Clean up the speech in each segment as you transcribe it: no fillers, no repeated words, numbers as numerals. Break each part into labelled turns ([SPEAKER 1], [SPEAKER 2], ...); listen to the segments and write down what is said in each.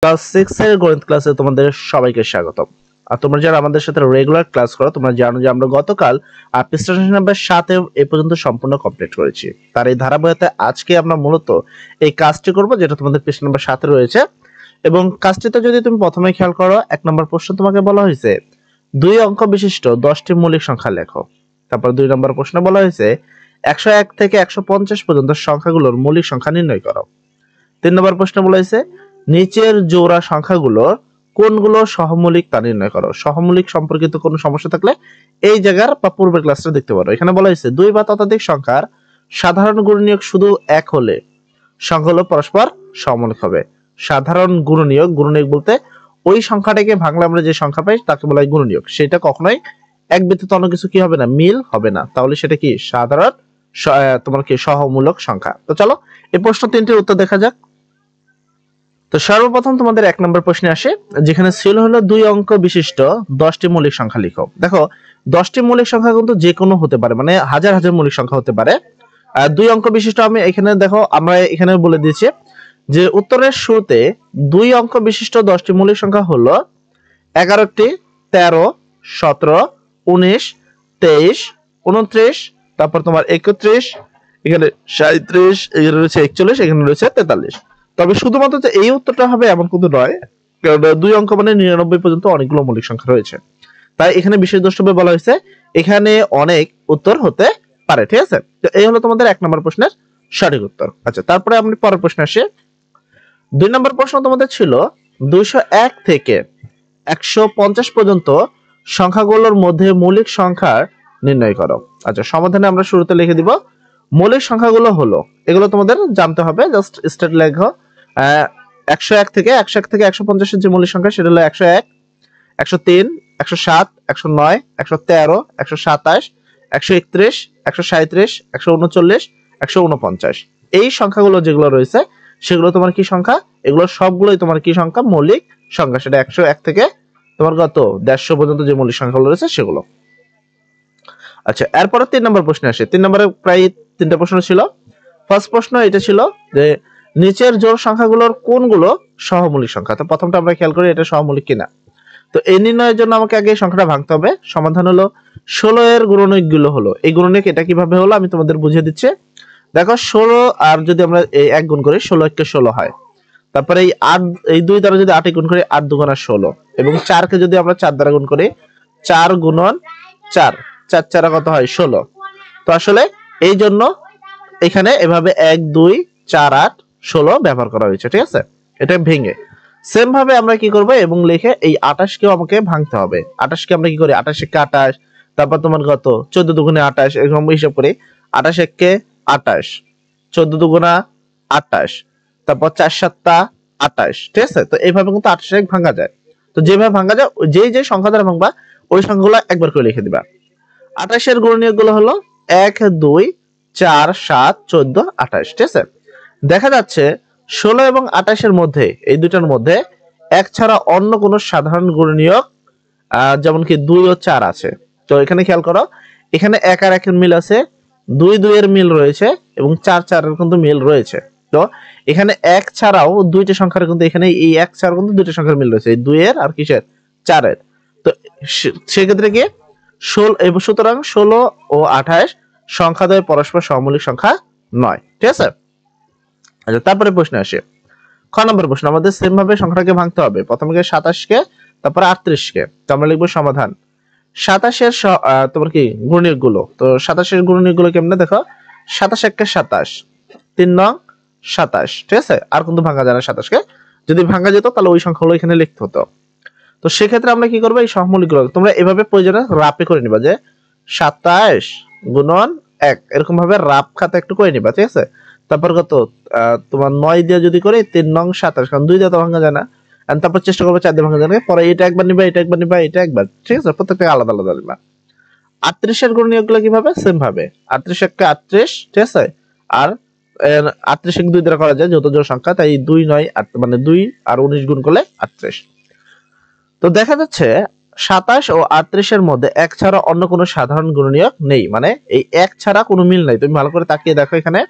[SPEAKER 1] Class 6 এর গণিত ক্লাসে তোমাদের সবাইকে স্বাগতম। আর তোমরা যারা আমাদের সাথে রেগুলার ক্লাস করো তোমরা জানো যে আমরা গতকাল পৃষ্ঠা নাম্বার 7 এ পর্যন্ত সম্পূর্ণ কমপ্লিট করেছি। তার এই ধারাবাহিকতায় আজকে আমরা মূলত এই কাজটি করব যেটা তোমাদের পৃষ্ঠা নাম্বার 7 এ রয়েছে। এবং কাজটিতে যদি তুমি প্রথমে খেয়াল করো 1 নম্বর প্রশ্ন তোমাকে বলা হয়েছে 2 অঙ্ক বিশিষ্ট 10টি মৌলিক সংখ্যা লেখো। তারপর 2 নম্বর প্রশ্ন বলা হয়েছে 101 থেকে 150 পর্যন্ত সংখ্যাগুলোর মৌলিক সংখ্যা নির্ণয় করো। 3 নম্বর প্রশ্ন বলা হয়েছে নিচের জোড়া সংখ্যাগুলো কোনগুলো সহমৌলিক তা নির্ণয় করো। সহমৌলিক সম্পর্কিত কোনো সমস্যা থাকলে এই জায়গার বা পূর্বের ক্লাসটা দেখতে পারো। এখানে বলা হয়েছে 2 বা ততোধিক সংখ্যার সাধারণ গুণনীয়ক শুধু 1 হলে সংখ্যাগুলো পরস্পর সহমৌলিক হবে। সাধারণ গুণনীয়ক বলতে ওই সংখ্যাটাকে ভাঙলে আমরা যে সংখ্যা পাই তাকে বলা হয় গুণনীয়ক। সেটা কখনোই এক ব্যতীত অন্য কিছু কি হবে না, মিল হবে না। তাহলে সেটা কি সাধারণ তোমার কি সহমূলক সংখ্যা। তো চলো এই প্রশ্ন 3টির উত্তর দেখা যাক। তো সর্বপ্রথম তোমাদের 1 নম্বর প্রশ্নে আসে যেখানে ছিল হলো 2 অঙ্ক বিশিষ্ট 10টি মৌলিক সংখ্যা লিখো। দেখো 10টি মৌলিক সংখ্যা কিন্তু যে কোনো হতে পারে, মানে হাজার হাজার মৌলিক সংখ্যা হতে পারে। 2 অঙ্ক বিশিষ্ট আমি এখানে দেখো আমরা এখানে বলে দিয়েছি যে উত্তরের শুরুতে 2 অঙ্ক বিশিষ্ট 10টি মৌলিক সংখ্যা হলো 11টি, 13, 17, 19, 23, 29, তারপর তোমার 31, এখানে 37, এখানে রয়েছে 41, এখানে রয়েছে 43। তবে শুধুমাত্র যে এই উত্তরটা হবে এমন কিন্তু নয়, কারণ 2 অঙ্ক মানে 99 পর্যন্ত অনেকগুলো মৌলিক সংখ্যা রয়েছে। তাই এখানে বিশেষ দ্রষ্টব্যে বলা হয়েছে এখানে অনেক উত্তর হতে পারে। ঠিক আছে, তো এই হলো তোমাদের 1 নম্বর প্রশ্নের সঠিক উত্তর। আচ্ছা, তারপরে আমরা পরের প্রশ্নে আসি। 2 নম্বর প্রশ্ন তোমাদের ছিল 201 থেকে 150 পর্যন্ত সংখ্যাগুলোর মধ্যে মৌলিক সংখ্যা নির্ণয় করো। আচ্ছা, সমাধানে আমরা শুরুতে লিখে দিব মৌলিক সংখ্যাগুলো হলো, এগুলো তোমাদের জানতে হবে, জাস্ট স্টেট লেখো। 101 থেকে 150 এর যে মৌলিক সংখ্যা সেটা হলো 101, 103, 107, 109, 113, 127, 131, 137, 139, 149। এই সংখ্যাগুলো যেগুলো রয়েছে সেগুলো তোমার কি সংখ্যা? এগুলো সবগুলোই তোমার কি সংখ্যা? মৌলিক সংখ্যা। সেটা 101 থেকে তোমার কত 150 পর্যন্ত যে মৌলিক সংখ্যাগুলো রয়েছে সেগুলো। আচ্ছা, এরপরে 3 নম্বর প্রশ্ন আসে। 3 নম্বরে প্রায় 3টা প্রশ্ন ছিল। ফার্স্ট প্রশ্ন এটা ছিল যে নিচের জোড় সংখ্যাগুলোর কোনগুলো সহমৌলিক সংখ্যা। তো প্রথমটা আমরা খেয়াল করি এটা সহমৌলিক কিনা। তো এই নির্ণয়ের জন্য আমাকে আগে এই সংখ্যাটা ভাঙতে হবে। সমাধান হলো 16 এর গুণনীয়ক গুলো হলো। এই গুণনীয়ক এটা কিভাবে হলো আমি তোমাদের বুঝিয়ে দিচ্ছি। দেখো 16 আর যদি আমরা এই 1 গুণ করি 16 কে 16 হয়। তারপরে এই 8, এই 2 দ্বারা যদি 8 গুণ করি 8 দুগুণা 16, এবং 4 কে যদি আমরা 4 দ্বারা গুণ করি 4 গুণন 4, 4 4 কত হয় 16। তো আসলে এই জন্য এখানে এভাবে 1 2 4 8 16 ব্যবহার করা হয়েছে। ঠিক আছে, এটা ভেঙে সেম ভাবে আমরা কি করব এবং লিখে এই 28 কেও আমাকে ভাঙতে হবে। 28 কে আমরা কি করি 28 কে 28, তারপর তোমার কত 14 দুগুণে 28, এরকম হিসাব করি 28 1 কে 28, 14 দুগুণা 28, তারপর 4 7 28। ঠিক আছে, তো এইভাবে কিন্তু 28 এক ভাঙা যায়। তো যেভাবে ভাঙা যায় যে সংখ্যা দ্বারা ভাঙবা ওই সংখ্যাগুলো একবার করে লিখে দিবা। 28 এর গুণনীয়ক গুলো হলো 1 2 4 7 14 28। ঠিক আছে, দেখা যাচ্ছে 16 এবং 28 এর মধ্যে এই দুটার মধ্যে 1 ছাড়া অন্য কোনো সাধারণ গুণনীয়ক যেমন কি 2 ও 4 আছে। তো এখানে খেয়াল করো এখানে 1 আর 1 এর মিল আছে, 2 2 এর মিল রয়েছে এবং 4 4 এর কিন্তু মিল রয়েছে। তো এখানে 1 ছাড়াও দুইটা সংখ্যার কিন্তু এখানে এই 1 ছাড়া কিন্তু দুইটা সংখ্যার মিল রয়েছে, এই 2 এর আর কিসের 4 এর। তো সেক্ষেত্রে কি 16 এবং সুতরাং 16 ও 28 সংখ্যাদ্বয় পরস্পর সহমৌলিক সংখ্যা নয়। ঠিক আছে, আচ্ছা তারপরে প্রশ্ন আসে খ নম্বর প্রশ্ন। আমাদের সেম ভাবে সংখ্যাটাকে ভাঙতে হবে। প্রথমে 27 কে তারপর 38 কে। তো আমরা লিখবো সমাধান 27 এর তোমার কি গুণনীয়ক গুলো। তো 27 এর গুণনীয়ক গুলো কেমনে দেখো 27 1 কে 27, 3 নং 27। ঠিক আছে, আর কিন্তু ভাঙা যায় না 27 কে। যদি ভাঙা যেত তাহলে ওই সংখ্যাগুলো এখানে লিখতে হতো। তো সেক্ষেত্রে আমরা কি করবো এই সহমৌলিক গুলো তোমরা এভাবে প্রয়োজনে রাপে করে নিবা যে 27 গুণন 1, এরকম ভাবে রাপ খাতা একটু করে নিবা। ঠিক আছে, তারপর কত তোমার 9 দিয়ে যদি করে 3 নং 27, কারণ 2 দিয়ে তো ভাঙা যায় না। এন্ড তারপর চেষ্টা করবে 4 দিয়ে ভাঙা যায় না। পরে এটা একবার নিবা, এটা একবার নিবা, এটা একবার। ঠিক আছে, প্রত্যেকটা আলাদা আলাদা নিবা। 38 এর গুণনীয়ক গুলো কিভাবে সেম ভাবে 38 1 কে 38। ঠিক আছে, আর 38 কে 2 দ্বারা করা যায় যেহেতু জোড় সংখ্যা, তাই 2 9 8 মানে 2 আর 19 গুণ করলে 38। তো দেখা যাচ্ছে 27 ও 38 এর মধ্যে 1 ছাড়া অন্য কোনো সাধারণ গুণনীয়ক নেই, মানে এই 1 ছাড়া কোনো মিল নাই। তুমি ভালো করে তাকিয়ে দেখো এখানে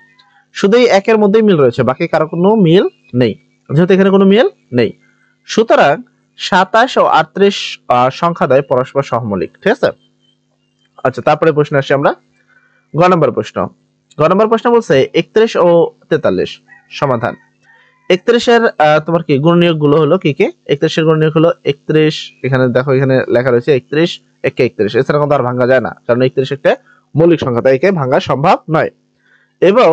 [SPEAKER 1] শুধু এই 1 এর মধ্যেই মিল রয়েছে, বাকি কারো কোনো মিল নেই। যেহেতু এখানে কোনো মিল নেই সুতরাং 27 ও 38 সংখ্যাদ্বয় পরস্পর সহমৌলিক। ঠিক আছে। আচ্ছা, তারপরে প্রশ্ন আসি আমরা। গ নম্বর প্রশ্ন। গ নম্বর প্রশ্ন বলছে 31 ও 43 সমাধান। 31 এর তোমার কি গুণনীয়ক গুলো হলো কি কি? 31 এর গুণনীয়ক হলো 31, এখানে দেখো এখানে লেখা রয়েছে 31 একে 31, এছাড়া কিন্তু আর ভাঙা যায় না, কারণ 31 একটা মৌলিক সংখ্যা, তাই একে ভাঙা সম্ভব নয়। এবং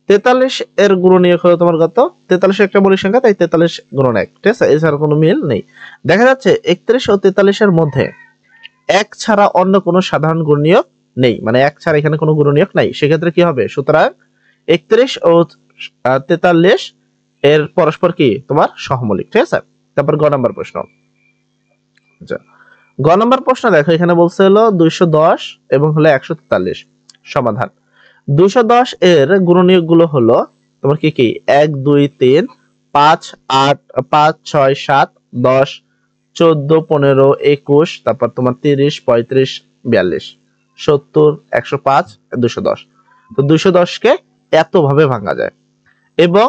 [SPEAKER 1] 43 এর গুণনীয়ক হলো তোমার কত? 43 একটা মৌলিক সংখ্যা, তাই 43 গুণন 1। ঠিক আছে, এছাড়া কোনো মিল নেই। দেখা যাচ্ছে 31 ও 43 এর মধ্যে 1 ছাড়া অন্য কোনো সাধারণ গুণনীয়ক নেই, মানে 1 ছাড়া এখানে কোনো গুণনীয়ক নাই। সেক্ষেত্রে কি হবে? সুতরাং 31 ও 43 এর পরস্পর কি তোমার সহমৌলিক। ঠিক আছে। তারপর গ নম্বর প্রশ্ন। আচ্ছা, গ নম্বর প্রশ্ন দেখো, এখানে বলছে হলো 210 এবং হলো 143 সমাধান। 210 এর গুণনীয়ক গুলো হলো তোমার কি কি? 1 2 3 5 8 5 6 7 10 14 15 21, তারপর তোমার 30 35 42 70 105 210। তো 210 কে এত ভাবে ভাঙা যায়। এবং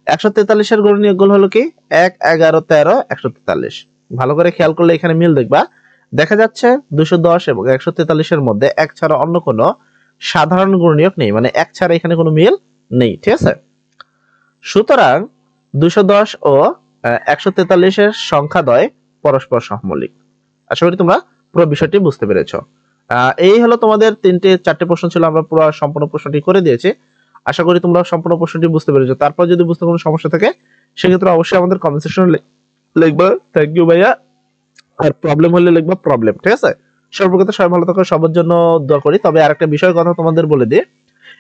[SPEAKER 1] 143 এর গুণনীয়ক গুলো হলো কি? 1 11 13 143। ভালো করে খেয়াল করলে এখানে মিল দেখবা। দেখা যাচ্ছে 210 এবং 143 এর মধ্যে 1 ছাড়া অন্য কোনো সাধারণ গুণনীয়ক নেই, মানে 1 ছাড়া এখানে কোনো মিল নেই। ঠিক আছে। সুতরাং 210 ও 143 এর সংখ্যাদ্বয় পরস্পর সহমৌলিক। আশা করি তোমরা পুরো বিষয়টি বুঝতে পেরেছো। এই হলো তোমাদের 4টে প্রশ্ন ছিল, আমরা পুরো সম্পূর্ণ প্রশ্নটি করে দিয়েছি। আশা করি তোমরা সম্পূর্ণ প্রশ্নটি বুঝতে পেরেছো। তারপর যদি বুঝতে কোনো সমস্যা থাকে সেক্ষেত্রে অবশ্যই আমাদের কমেন্ট সেকশনে লিখবা থ্যাংক ইউ ভাইয়া, আর প্রবলেম হলে লিখবা প্রবলেম। ঠিক আছে। সর্বপ্রথম সবাই ভালো থাকো, সবার জন্য দোয়া করি। তবে আরেকটা বিষয় কথা তোমাদের বলে দিই,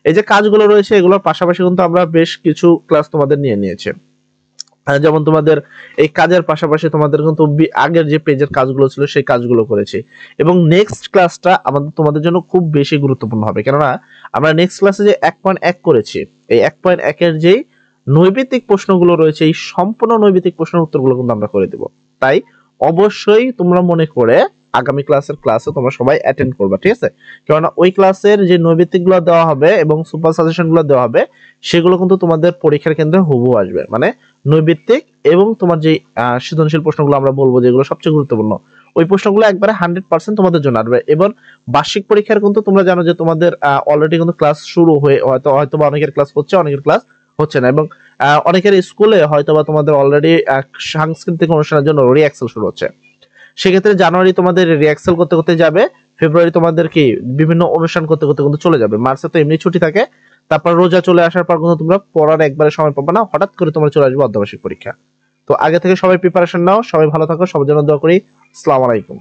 [SPEAKER 1] এই যে কাজগুলো রয়েছে এগুলোর পাশাপাশি কিন্তু আমরা বেশ কিছু ক্লাস তোমাদের নিয়েছি। যেমন তোমাদের এই কাজের পাশাপাশি তোমাদের কিন্তু আগের যে পেজের কাজগুলো ছিল সেই কাজগুলো করেছি। এবং নেক্সট ক্লাসটা আমাদের তোমাদের জন্য খুব বেশি গুরুত্বপূর্ণ হবে, কেননা আমরা নেক্সট ক্লাসে যে 1.1 করেছি, এই 1.1 এর যেই নৈবেদিক প্রশ্নগুলো রয়েছে এই সম্পূর্ণ নৈবেদিক প্রশ্নের উত্তরগুলো কিন্তু আমরা করে দেব। তাই অবশ্যই তোমরা মনে করে আগামী ক্লাসে তোমরা সবাই অ্যাটেন্ড করবা। ঠিক আছে। কেননা ওই ক্লাসের যে নৈবেদিকগুলো দেওয়া হবে এবং সুপার সাজেশনগুলো দেওয়া হবে সেগুলো কিন্তু তোমাদের পরীক্ষার কেন্দ্রে হুবহু আসবে, মানে নৈবেদিক এবং তোমার যে সৃজনশীল প্রশ্নগুলো আমরা বলবো যেগুলো সবচেয়ে গুরুত্বপূর্ণ, ওই প্রশ্নগুলো একবারে 100% তোমাদের জন্য আসবে। এবং বার্ষিক পরীক্ষার কিন্তু তোমরা জানো যে তোমাদের অলরেডি কিন্তু ক্লাস শুরু হয়ে হয়তো বা অনেকের ক্লাস হচ্ছে, অনেকের ক্লাস হচ্ছে না। এবং অনেকের স্কুলে হয়তো বা তোমাদের অলরেডি সাংস্কৃতিক অনুষ্ঠানের জন্য রিহার্সাল শুরু হচ্ছে। সেক্ষেত্রে জানুয়ারি তোমাদের রিহার্সাল করতে করতে যাবে, ফেব্রুয়ারি তোমাদের কি বিভিন্ন অনুষ্ঠান করতে করতে কিন্তু চলে যাবে, মার্চে তো এমনি ছুটি থাকে, তারপর রোজা চলে আসার পর কিন্তু তোমরা পড়ার একবারে সময় পাবে না, হঠাৎ করে তোমরা চলে আসবে অর্ধবার্ষিক পরীক্ষা। তো আগে থেকে সবাই প্রিপারেশন নাও। সবাই ভালো থাকো, সবার জন্য দোয়া করি। আসসালামু আলাইকুম।